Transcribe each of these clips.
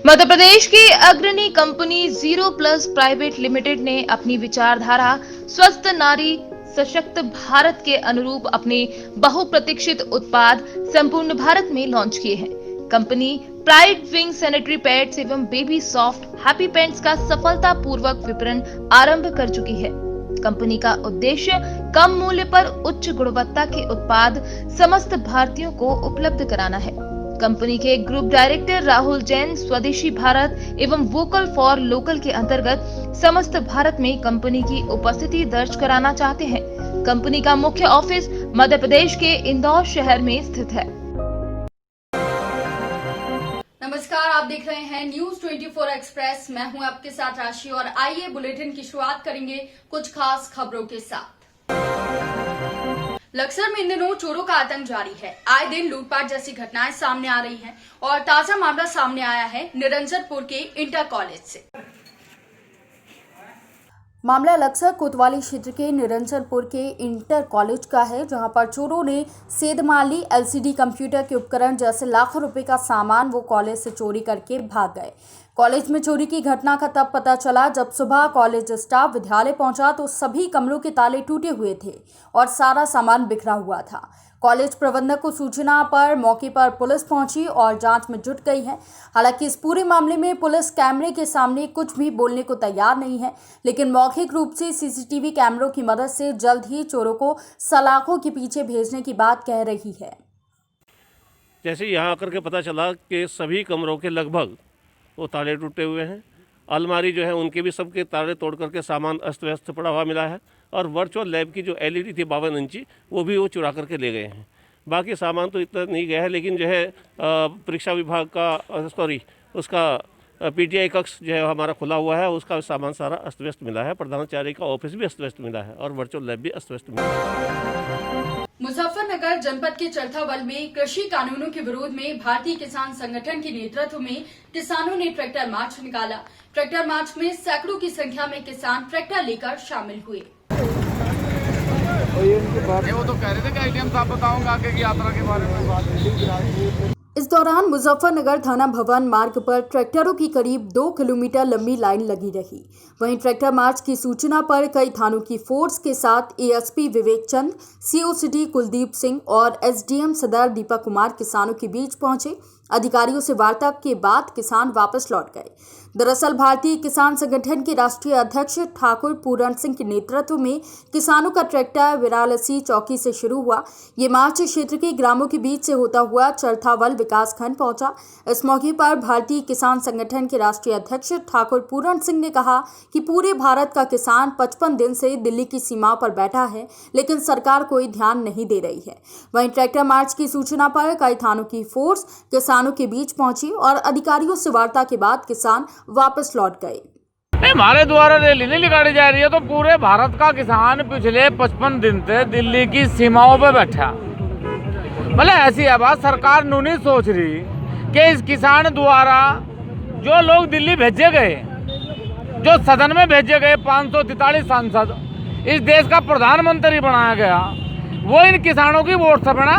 मध्य प्रदेश की अग्रणी company zero plus private limited ने अपनी विचारधारा स्वस्थ नारी सशक्त भारत के अनुरूप अपने बहुप्रतीक्षित उत्पाद संपूर्ण भारत में लॉन्च किए हैं। Company pride wing sanitary pads एवं बेबी सॉफ्ट हैप्पी पैंट्स का सफलतापूर्वक विपणन आरंभ कर चुकी है। कंपनी का उद्देश्य कम मूल्य पर उच्च गुणवत्ता के उत्पाद समस्त भारतीयों को उपलब्ध कराना है। कंपनी के ग्रुप डायरेक्टर राहुल जैन स्वदेशी भारत एवं वोकल फॉर लोकल के अंतर्गत समस्त भारत में कंपनी की उपस्थिति दर्ज कराना चाहते हैं। कंपनी का मुख्य ऑफिस मध्य प्रदेश के इंदौर शहर में स्थित है। नमस्कार, आप देख रहे हैं न्यूज 24 एक्सप्रेस। मैं हूं आपके साथ राशि और आइए बुलेटिन की शुरुआत करेंगे कुछ खास खबरों के साथ। लक्सर में इन दिनों चोरों का आतंक जारी है। आए दिन लूटपाट जैसी घटनाएं सामने आ रही हैं और ताजा मामला सामने आया है निरंजनपुर के इंटर कॉलेज से। मामला लक्सर कोतवाली क्षेत्र के निरंजनपुर के इंटर कॉलेज का है, जहां पर चोरों ने सेधमाली एलसीडी कंप्यूटर के उपकरण जैसे लाखों रुपए का सामान वो कॉलेज से चोरी करके भाग गए। कॉलेज में चोरी की घटना का तब पता चला जब सुबह कॉलेज स्टाफ विद्यालय पहुंचा तो सभी कमरों के ताले टूटे हुए थे और सारा सामान बिखरा हुआ था। कॉलेज प्रबंधक को सूचना पर मौके पर पुलिस पहुंची और जांच में जुट गई है। हालांकि इस पूरे मामले में पुलिस कैमरे के सामने कुछ भी बोलने को तैयार नहीं है, लेकिन मौखिक रूप से सीसीटीवी कैमरों की मदद से जल्द ही चोरों को सलाखों के पीछे भेजने की बात कह रही है। जैसे यहाँ आकर के पता चला कि सभी कमरों के लगभग वो ताले टूटे हुए हैं। अलमारी जो है उनके भी सबके ताले तोड़ करके सामान अस्त व्यस्त पड़ा हुआ मिला है और वर्चुअल लैब की जो एलईडी थी 52 इंची वो भी वो चुरा करके ले गए हैं। बाकी सामान तो इतना नहीं गया है, लेकिन जो है परीक्षा विभाग का उसका पीटीआई कक्ष जो है हमारा खुला हुआ है, उसका सामान सारा अस्त व्यस्त मिला है। प्रधानाचार्य का ऑफिस भी अस्त व्यस्त मिला है और वर्चुअल लैब भी अस्त व्यस्त मिला है। मुजफ्फरनगर जनपद के चरथावल में कृषि कानूनों के विरोध में भारतीय किसान संगठन के नेतृत्व में किसानों ने ट्रैक्टर मार्च निकाला। ट्रैक्टर मार्च में सैकड़ों की संख्या में किसान ट्रैक्टर लेकर शामिल हुए। वो तो कह रहे थे कि आइडियम साहब बताऊंगा आगे की यात्रा के बारे में। इस दौरान मुजफ्फरनगर थाना भवन मार्ग पर ट्रैक्टरों की करीब 2 किलोमीटर लंबी लाइन लगी रही। वहीं ट्रैक्टर मार्च की सूचना पर कई थानों की फोर्स के साथ एएसपी विवेक चंद, सीओ सिटी कुलदीप सिंह और एसडीएम सदर दीपक कुमार किसानों के बीच पहुंचे। अधिकारियों से वार्ता के बाद किसान वापस लौट गए। दरअसल भारतीय किसान संगठन के राष्ट्रीय अध्यक्ष ठाकुर पूरण सिंह के नेतृत्व में किसानों का ट्रैक्टर विरालसी चौकी से शुरू हुआ। ये मार्च क्षेत्र के ग्रामों के बीच से होता हुआ चरथावल विकास खंड पहुंचा। इस मौके पर भारतीय किसान संगठन के राष्ट्रीय अध्यक्ष ठाकुर पूरण सिंह ने कहा कि पूरे भारत का किसान 55 दिन से दिल्ली की सीमाओं पर बैठा है, लेकिन सरकार कोई ध्यान नहीं दे रही है। वहीं ट्रैक्टर मार्च की सूचना पर कई थानों की फोर्स किसानों के बीच पहुंची और अधिकारियों से वार्ता के बाद किसान वापस लौट गए। हमारे द्वारा रैली नहीं निकाली जा रही है तो पूरे भारत का किसान पिछले 55 दिन से दिल्ली की सीमाओं पे बैठा। मतलब ऐसी है बात, सरकार नु नहीं सोच रही कि इस किसान द्वारा जो लोग दिल्ली भेजे गए, जो सदन में भेजे गए 543 सांसद, इस देश का प्रधानमंत्री बनाया गया, वो इन किसानों की वोट से बना।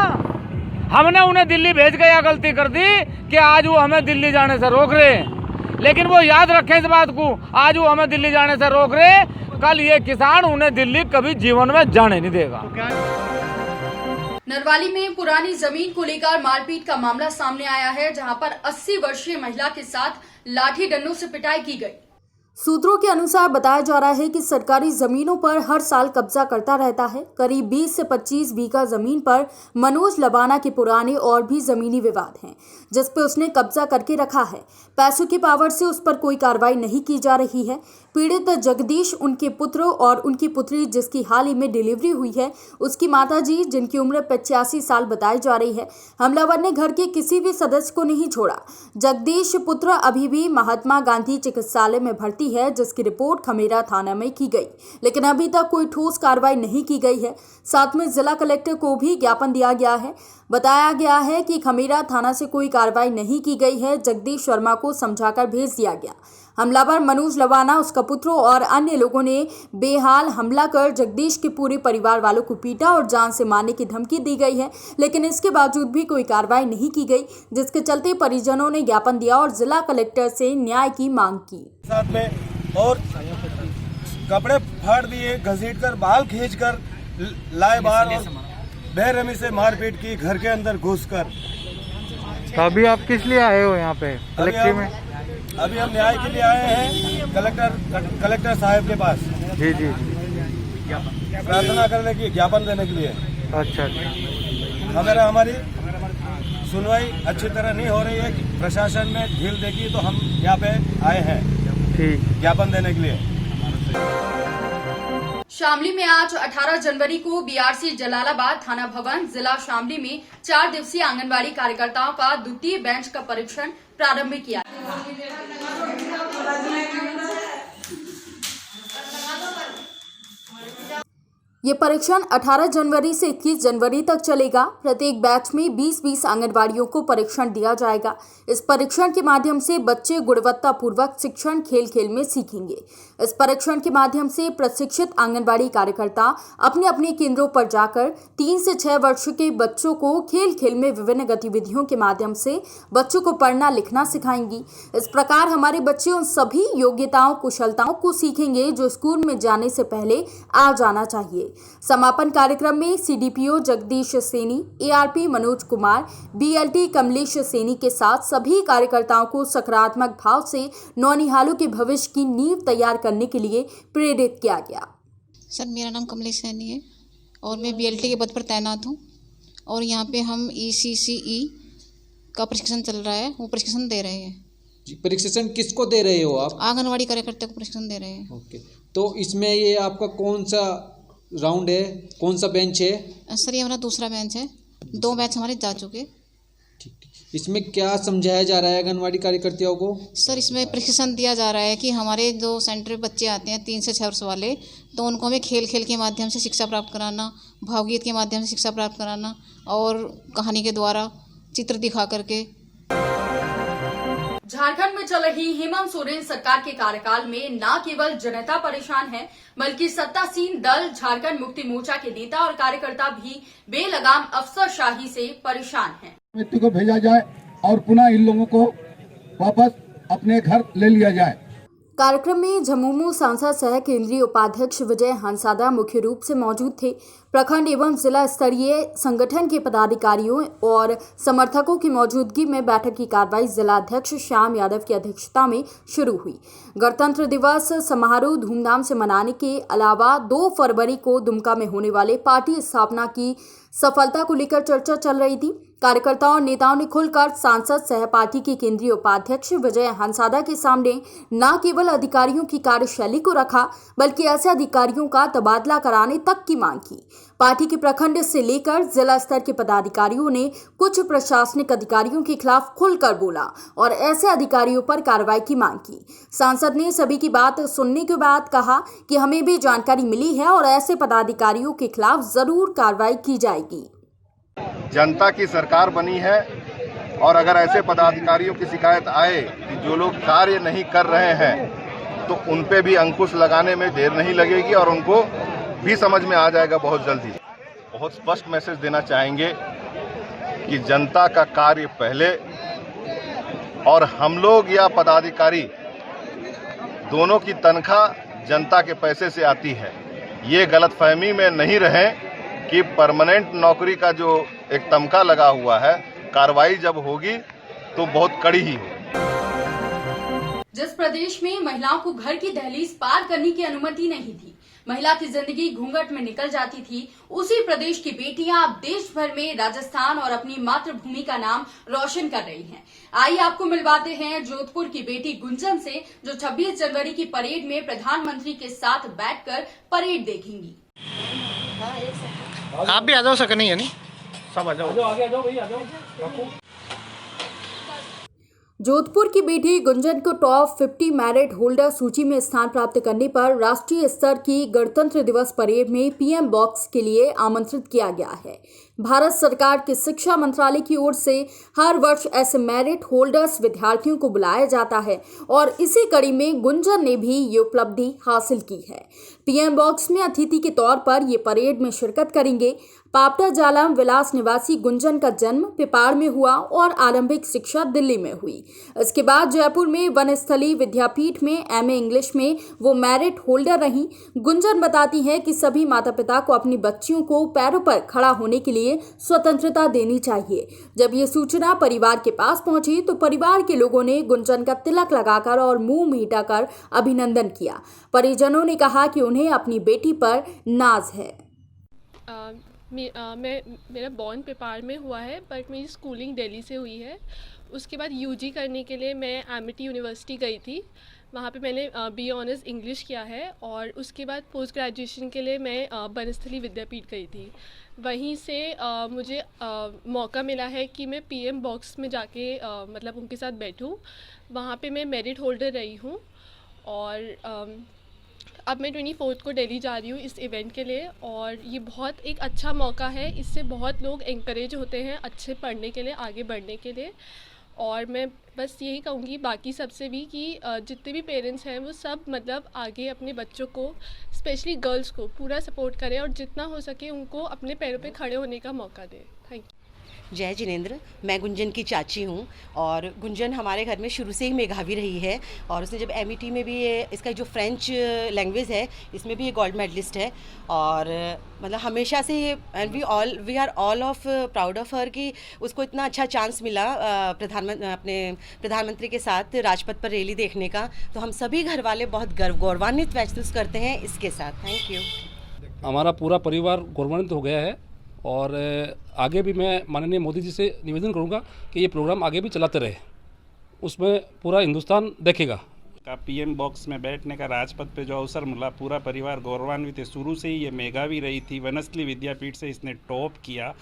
हमने उन्हें दिल्ली भेज के यह गलती कर दी कि आज वो हमें दिल्ली जाने से रोक रहे, लेकिन वो याद रखें इस बात को, आज वो हमें दिल्ली जाने से रोक रहे, कल ये किसान उन्हें दिल्ली कभी जीवन में जाने नहीं देगा। नरवाली में पुरानी जमीन को लेकर मारपीट का मामला सामने आया है, जहां पर 80 वर्षीय महिला के साथ लाठी डंडों से पिटाई की गई। सूत्रों के अनुसार बताया जा रहा है कि सरकारी जमीनों पर हर साल कब्जा करता रहता है। करीब 20 से 25 बीघा जमीन पर मनोज लबाना के पुराने और भी जमीनी विवाद हैं, जिस पर उसने कब्जा करके रखा है। पैसों की पावर से उस पर कोई कार्रवाई नहीं की जा रही है। पीड़ित जगदीश, उनके पुत्र और उनकी पुत्री जिसकी हाल ही में डिलीवरी हुई है, उसकी माताजी जिनकी उम्र 85 साल बताई जा रही है, हमलावर ने घर के किसी भी सदस्य को नहीं छोड़ा। जगदीश पुत्र अभी भी महात्मा गांधी चिकित्सालय में भर्ती है, जिसकी रिपोर्ट खमेरा थाना में की गई, लेकिन अभी तक कोई ठोस कार्रवाई नहीं की गई है। साथ में जिला कलेक्टर को भी ज्ञापन दिया गया है। बताया गया है कि खमेरा थाना से कोई कार्रवाई नहीं की गई है। जगदीश शर्मा को समझाकर भेज दिया गया। हमलावर मनोज लवाना, उसका पुत्र और अन्य लोगों ने बेहाल हमला कर जगदीश के पूरे परिवार वालों को पीटा और जान से मारने की धमकी दी गई है, लेकिन इसके बावजूद भी कोई कार्रवाई नहीं की गई, जिसके चलते परिजनों ने ज्ञापन दिया और जिला कलेक्टर से न्याय की मांग की। साथ में और कपड़े फाड़ दिए, घसीटकर बाल खींचकर लाए बाहर और बेरहमी से मारपीट की घर के अंदर घुसकर। तो अभी आप किस लिए आए हो यहाँ पे कलेक्ट्रेट में? अभी हम न्याय के लिए आए हैं कलेक्टर साहब के पास। जी जी, प्रार्थना करने की, ज्ञापन देने के लिए। अच्छा। अगर हमारी सुनवाई अच्छी तरह नहीं हो रही है, प्रशासन ने ढील देखी, तो हम यहाँ पे आए हैं ठीक ज्ञापन देने के लिए। शामली में आज 18 जनवरी को बीआरसी जलालाबाद थाना भवन जिला शामली में 4 दिवसीय आंगनबाड़ी कार्यकर्ताओं का द्वितीय बेंच का परीक्षण प्रारंभ किया। ये परीक्षण 18 जनवरी से 21 जनवरी तक चलेगा। प्रत्येक बैच में 20-20 आंगनबाड़ियों को परीक्षण दिया जाएगा। इस परीक्षण के माध्यम से बच्चे गुणवत्तापूर्वक शिक्षण खेल खेल में सीखेंगे। इस परीक्षण के माध्यम से प्रशिक्षित आंगनबाड़ी कार्यकर्ता अपने अपने केंद्रों पर जाकर 3 से 6 वर्ष के बच्चों को खेल खेल में विभिन्न गतिविधियों के माध्यम से बच्चों को पढ़ना लिखना सिखाएंगी। इस प्रकार हमारे बच्चे उन सभी योग्यताओं कुशलताओं को सीखेंगे जो स्कूल में जाने से पहले आ जाना चाहिए। समापन कार्यक्रम में CDPO Jagdish Saini, ARP Manoj Kumar, BLT Kamlesh Saini के साथ सभी कार्यकर्ताओं को सकारात्मक भाव से नौनिहालों के भविष्य की नींव तैयार करने के लिए प्रेरित किया गया। सर, मेरा नाम कमलेश सैनी है और मैं बीएलटी के पद पर तैनात हूँ और यहाँ पे हम ECCE का प्रशिक्षण चल रहा है, वो प्रशिक्षण दे रहे हैं। प्रशिक्षण किसको दे रहे हो आप? आंगनवाड़ी कार्यकर्ता को प्रशिक्षण दे रहे हैं। ओके, तो इसमें ये आपका कौन सा राउंड है, कौन सा बेंच है? सर, ये हमारा दूसरा बेंच है, 2 बैच हमारे जा चुके। ठीक। इसमें क्या समझाया जा रहा है आंगनवाड़ी कार्यकर्ताओं को? सर, इसमें प्रशिक्षण दिया जा रहा है कि हमारे जो सेंटर पे बच्चे आते हैं 3 से 6 वर्ष वाले, तो उनको हमें खेल खेल के माध्यम से शिक्षा प्राप्त कराना, भावगीत के माध्यम से शिक्षा प्राप्त कराना और कहानी के द्वारा चित्र दिखा करके। झारखंड में चल रही हेमंत सोरेन सरकार के कार्यकाल में न केवल जनता परेशान है, बल्कि सत्तासीन दल झारखंड मुक्ति मोर्चा के नेता और कार्यकर्ता भी बेलगाम अफसरशाही से परेशान हैं। व्यक्ति को भेजा जाए और पुनः इन लोगों को वापस अपने घर ले लिया जाए। कार्यक्रम में झमुमू सांसद सह केंद्रीय उपाध्यक्ष विजय हंसादा मुख्य रूप से मौजूद थे। प्रखंड एवं जिला स्तरीय संगठन के पदाधिकारियों और समर्थकों की मौजूदगी में बैठक की कार्रवाई जिला अध्यक्ष श्याम यादव की अध्यक्षता में शुरू हुई। गणतंत्र दिवस समारोह धूमधाम से मनाने के अलावा 2 फरवरी को दुमका में होने वाले पार्टी स्थापना की सफलता को लेकर चर्चा चल रही थी। कार्यकर्ताओं और नेताओं ने खुलकर सांसद सह पार्टी के केंद्रीय उपाध्यक्ष विजय हंसादा के सामने न केवल अधिकारियों की कार्यशैली को रखा, बल्कि ऐसे अधिकारियों का तबादला कराने तक की मांग की। पार्टी के प्रखंड से लेकर जिला स्तर के पदाधिकारियों ने कुछ प्रशासनिक अधिकारियों के खिलाफ खुलकर बोला और ऐसे अधिकारियों पर कार्रवाई की मांग की। सांसद ने सभी की बात सुनने के बाद कहा कि हमें भी जानकारी मिली है और ऐसे पदाधिकारियों के खिलाफ जरूर कार्रवाई की जाएगी। जनता की सरकार बनी है और अगर ऐसे पदाधिकारियों की शिकायत आए कि जो लोग कार्य नहीं कर रहे हैं तो उन पे भी अंकुश लगाने में देर नहीं लगेगी और उनको भी समझ में आ जाएगा बहुत जल्दी। बहुत स्पष्ट मैसेज देना चाहेंगे कि जनता का कार्य पहले और हम लोग या पदाधिकारी दोनों की तनख्वाह जनता के पैसे से आती है। ये गलतफहमी में नहीं रहें कि परमानेंट नौकरी का जो एक तमगा लगा हुआ है, कार्रवाई जब होगी तो बहुत कड़ी ही होगी। जिस प्रदेश में महिलाओं को घर की दहलीज पार करने की अनुमति नहीं थी, महिला की जिंदगी घूंघट में निकल जाती थी, उसी प्रदेश की बेटियां अब देश भर में राजस्थान और अपनी मातृभूमि का नाम रोशन कर रही हैं। आइए आपको मिलवाते हैं जोधपुर की बेटी गुंजन से, जो 26 जनवरी की परेड में प्रधानमंत्री के साथ बैठकर परेड देखेंगी। आप भी आ जाओ, सकनी है नहीं, सब आ जाओ, आगे आ जाओ भाई, आ जाओ। जोधपुर की बेटी गुंजन को टॉप 50 मेरिट होल्डर सूची में स्थान प्राप्त करने पर राष्ट्रीय स्तर की गणतंत्र दिवस परेड में पीएम बॉक्स के लिए आमंत्रित किया गया है। भारत सरकार के शिक्षा मंत्रालय की ओर से हर वर्ष ऐसे मेरिट होल्डर्स विद्यार्थियों को बुलाया जाता है और इसी कड़ी में गुंजन ने भी ये उपलब्धि हासिल की है। पीएम बॉक्स में अतिथि के तौर पर ये परेड में शिरकत करेंगे। पापटा जालम विलास निवासी गुंजन का जन्म पिपाड़ में हुआ और आरंभिक शिक्षा दिल्ली में हुई। इसके बाद जयपुर में वनस्थली विद्यापीठ में एमए इंग्लिश में वो मेरिट होल्डर रहीं। गुंजन बताती हैं कि सभी माता पिता को अपनी बच्चियों को पैरों पर खड़ा होने के लिए स्वतंत्रता देनी चाहिए। जब ये सूचना परिवार के पास पहुंची तो परिवार के लोगों ने गुंजन का तिलक लगाकर और मुंह मीठाकर अभिनंदन किया। परिजनों ने कहा कि उन्हें अपनी बेटी पर नाज है। मेरा बॉर्न पिपाड़ में हुआ है, बट मेरी स्कूलिंग दिल्ली से हुई है। उसके बाद यूजी करने के लिए मैं एमिटी यूनिवर्सिटी गई थी। वहाँ पे मैंने बीए ऑनर्स इंग्लिश किया है और उसके बाद पोस्ट ग्रेजुएशन के लिए मैं वनस्थली विद्यापीठ गई थी। वहीं से मुझे मौका मिला है कि मैं पीएम बॉक्स में जाके मतलब उनके साथ बैठूं। वहाँ पे मैं मेरिट होल्डर रही हूँ और अब मैं 24 को दिल्ली जा रही हूँ इस इवेंट के लिए और ये बहुत एक अच्छा मौका है। इससे बहुत लोग एंकरेज होते हैं अच्छे पढ़ने के लिए, आगे बढ़ने के लिए। और मैं बस यही कहूँगी बाकी सबसे भी कि जितने भी पेरेंट्स हैं वो सब मतलब आगे अपने बच्चों को, स्पेशली गर्ल्स को पूरा सपोर्ट करें और जितना हो सके उनको अपने पैरों पे खड़े होने का मौका दें। Thank you. जय जिनेंद्र, मैं गुंजन की चाची हूँ और गुंजन हमारे घर में शुरू से ही मेधावी रही है और उसने जब एमईटी में भी इसका जो फ्रेंच लैंग्वेज है इसमें भी ये गोल्ड मेडलिस्ट है और मतलब हमेशा से we are all of proud of her कि उसको इतना अच्छा चांस मिला अपने प्रधानमंत्री के साथ राजपथ पर रैली देखने का। तो हम सभी घर वाले बहुत गौरवान्वित महसूस करते हैं इसके साथ। Thank you. हमारा पूरा परिवार गौरवान्वित हो गया है और आगे भी मैं माननीय मोदी जी से निवेदन करूंगा कि ये प्रोग्राम आगे भी चलाते रहे, उसमें पूरा हिंदुस्तान देखेगा। का पीएम बॉक्स में बैठने का राजपथ पे जो अवसर मिला, पूरा परिवार गौरवान्वित है। शुरू से ही ये मेधावी रही थी, वनस्थली विद्यापीठ से इसने टॉप किया।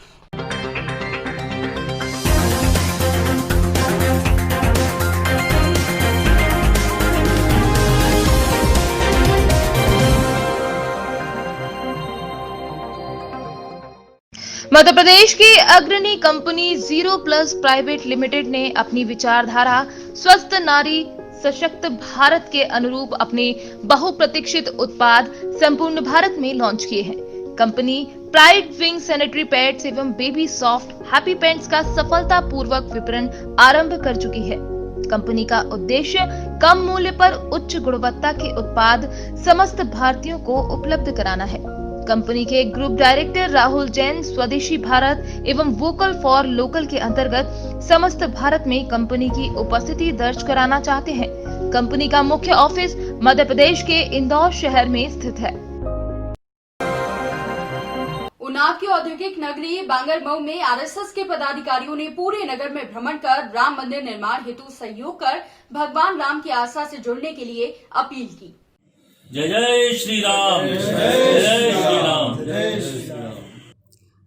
मध्य प्रदेश की अग्रणी company zero plus private limited ने अपनी विचारधारा स्वस्थ नारी सशक्त भारत के अनुरूप अपने बहुप्रतीक्षित उत्पाद संपूर्ण भारत में लॉन्च किए हैं। Company pride wing sanitary pads एवं बेबी सॉफ्ट हैप्पी पैंट्स का सफलतापूर्वक विपणन आरंभ कर चुकी है। कंपनी का उद्देश्य कम मूल्य पर उच्च गुणवत्ता के उत्पाद समस्त भारतीयों को उपलब्ध कराना है। कंपनी के ग्रुप डायरेक्टर राहुल जैन स्वदेशी भारत एवं वोकल फॉर लोकल के अंतर्गत समस्त भारत में कंपनी की उपस्थिति दर्ज कराना चाहते हैं। कंपनी का मुख्य ऑफिस मध्य प्रदेश के इंदौर शहर में स्थित है। उन्नाव की औद्योगिक नगरी बांगरमऊ में आरएसएस के पदाधिकारियों ने पूरे नगर में भ्रमण कर राम मंदिर निर्माण हेतु सहयोग कर भगवान राम की आस्था से जुड़ने के लिए अपील की। जय जय श्री राम, जय श्री राम, जय श्री राम।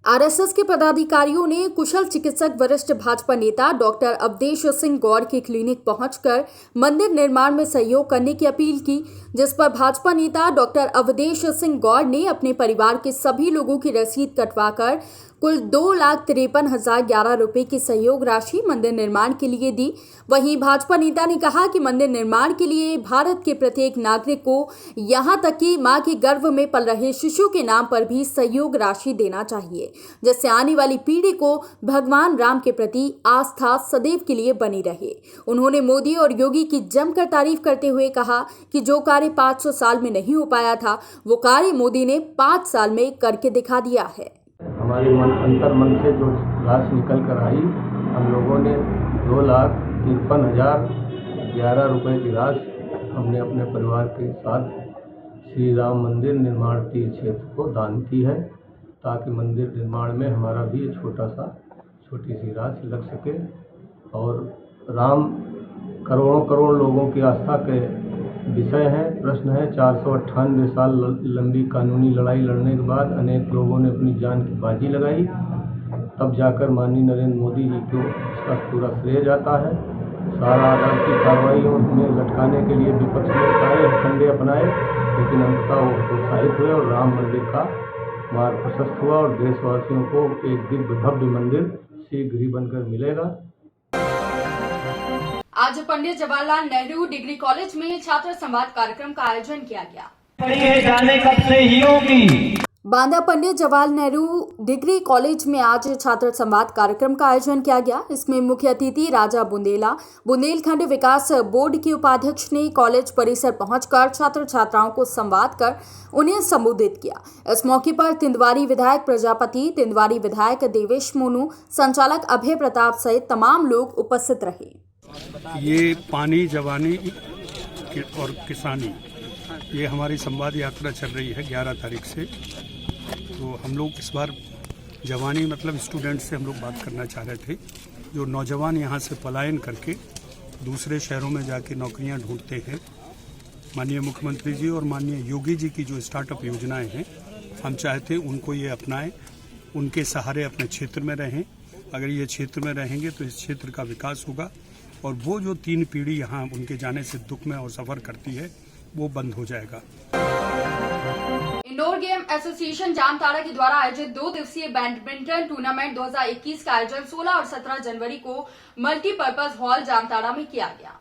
आरएसएस के पदाधिकारियों ने कुशल चिकित्सक वरिष्ठ भाजपा नेता डॉक्टर अवधेश सिंह गौड़ के क्लिनिक पहुंचकर मंदिर निर्माण में सहयोग करने की अपील की, जिस पर भाजपा नेता डॉक्टर अवधेश सिंह गौड़ ने अपने परिवार के सभी लोगों की रसीद कटवाकर कुल 2,53,011 रुपए की सहयोग राशि मंदिर निर्माण के लिए दी। वहीं भाजपा नेता ने कहा कि मंदिर निर्माण के लिए भारत के प्रत्येक नागरिक को यहां तक कि मां के गर्भ में पल रहे शिशु के नाम पर भी सहयोग राशि देना चाहिए, जिससे आने वाली पीढ़ी को भगवान राम के प्रति आस्था सदैव के लिए बनी रहे। उन्होंने मोदी और योगी की जमकर तारीफ करते हुए कहा कि जो कार्य 500 साल में नहीं हो पाया था वो कार्य मोदी ने 5 साल में करके दिखा दिया है। हमारे अंतर मन से जो राशि निकल कर आई, हम लोगों ने 2,53,011 रुपये की राशि हमने अपने परिवार के साथ श्री राम मंदिर निर्माण तीर्थ क्षेत्र को दान की है, ताकि मंदिर निर्माण में हमारा भी छोटी सी राशि लग सके। और राम करोड़ों करोड़ लोगों की आस्था के विषय है, प्रश्न है। 498 साल लंबी कानूनी लड़ाई लड़ने के बाद अनेक लोगों ने अपनी जान की बाजी लगाई, तब जाकर माननीय नरेंद्र मोदी जी को इसका पूरा श्रेय जाता है। सारा अदालती कार्रवाइयों में लटकाने के लिए विपक्ष ने सारे फंडे अपनाए, लेकिन अंततः वो प्रोत्साहित हुए और राम मंदिर का मार्ग प्रशस्त हुआ और देशवासियों को एक दिव्य भव्य मंदिर शीघ्र ही बनकर मिलेगा। आज पंडित जवाहरलाल नेहरू डिग्री कॉलेज में छात्र संवाद कार्यक्रम का आयोजन किया गया। जाने कब से ही होगी। बांदा पंडित जवाहरलाल नेहरू डिग्री कॉलेज में आज छात्र संवाद कार्यक्रम का आयोजन किया गया। इसमें मुख्य अतिथि राजा बुंदेला बुंदेलखंड विकास बोर्ड के उपाध्यक्ष ने कॉलेज परिसर पहुंचकर छात्र छात्राओं को संवाद कर उन्हें संबोधित किया। इस मौके पर तिंदवारी विधायक प्रजापति, तिंदवारी विधायक देवेश मोनू, संचालक अभय प्रताप सहित तमाम लोग उपस्थित रहे। ये पानी, जवानी और किसानी, ये हमारी संवाद यात्रा चल रही है 11 तारीख से। तो हम लोग इस बार जवानी मतलब स्टूडेंट से हम लोग बात करना चाह रहे थे, जो नौजवान यहाँ से पलायन करके दूसरे शहरों में जाके नौकरियाँ ढूंढते हैं। माननीय मुख्यमंत्री जी और माननीय योगी जी की जो स्टार्टअप योजनाएं हैं, हम चाहते हैं उनको ये अपनाएं, उनके सहारे अपने क्षेत्र में रहें। अगर ये क्षेत्र में रहेंगे तो इस क्षेत्र का विकास होगा और वो जो 3 पीढ़ी यहाँ उनके जाने से दुख में और सफ़र करती है वो बंद हो जाएगा। इंडोर गेम एसोसिएशन जामताड़ा के द्वारा आयोजित 2 दिवसीय बैडमिंटन टूर्नामेंट 2021 का आयोजन 16 और 17 जनवरी को मल्टीपर्पज हॉल जामताड़ा में किया गया।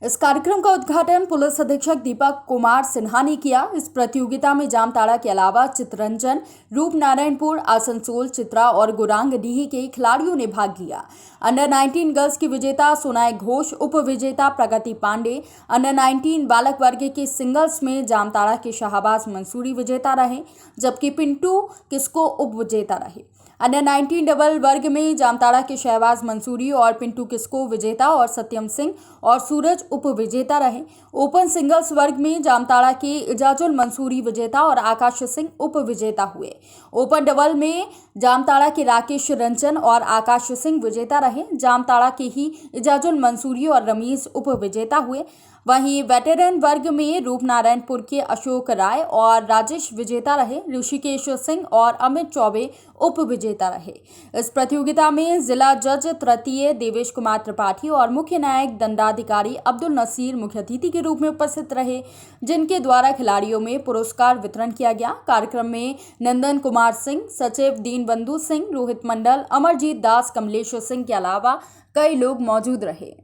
इस कार्यक्रम का उद्घाटन पुलिस अधीक्षक दीपक कुमार सिन्हा ने किया। इस प्रतियोगिता में जामताड़ा के अलावा चितरंजन, रूपनारायणपुर, आसनसोल, चित्रा और गुरांगडीह के खिलाड़ियों ने भाग लिया। अंडर 19 गर्ल्स की विजेता सोनाई घोष, उप विजेता प्रगति पांडे, अंडर 19 बालक वर्ग के सिंगल्स में जामताड़ा के शाहबाज मंसूरी विजेता रहे, जबकि पिंटू किस्को उप विजेता रहे। अंडर 19 डबल वर्ग में जामताड़ा के शहबाज मंसूरी और पिंटू किस्को विजेता और सत्यम सिंह और सूरज उप विजेता रहे। ओपन सिंगल्स वर्ग में जामताड़ा के इजाजुल मंसूरी विजेता और आकाश सिंह उप विजेता हुए। ओपन डबल में जामताड़ा के राकेश रंजन और आकाश सिंह विजेता रहे। जामताड़ा के ही इजाजुल मंसूरी और रमीज उप विजेता हुए। वहीं वेटरन वर्ग में रूपनारायणपुर के अशोक राय और राजेश विजेता रहे। ऋषिकेश सिंह और अमित चौबे उप विजेता रहे। इस प्रतियोगिता में जिला जज तृतीय देवेश कुमार त्रिपाठी और मुख्य न्यायिक दंडाधिकारी अब्दुल नसीर मुख्य अतिथि के रूप में उपस्थित रहे, जिनके द्वारा खिलाड़ियों में पुरस्कार वितरण किया गया। कार्यक्रम में नंदन कुमार सिंह, सचिव दीनबंधु सिंह, रोहित मंडल, अमरजीत दास, कमलेश सिंह के अलावा कई लोग मौजूद रहे।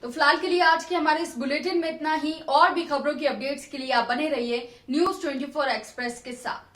तो फिलहाल के लिए आज के हमारे इस बुलेटिन में इतना ही। और भी खबरों की अपडेट्स के लिए आप बने रहिए न्यूज़ 24 एक्सप्रेस के साथ।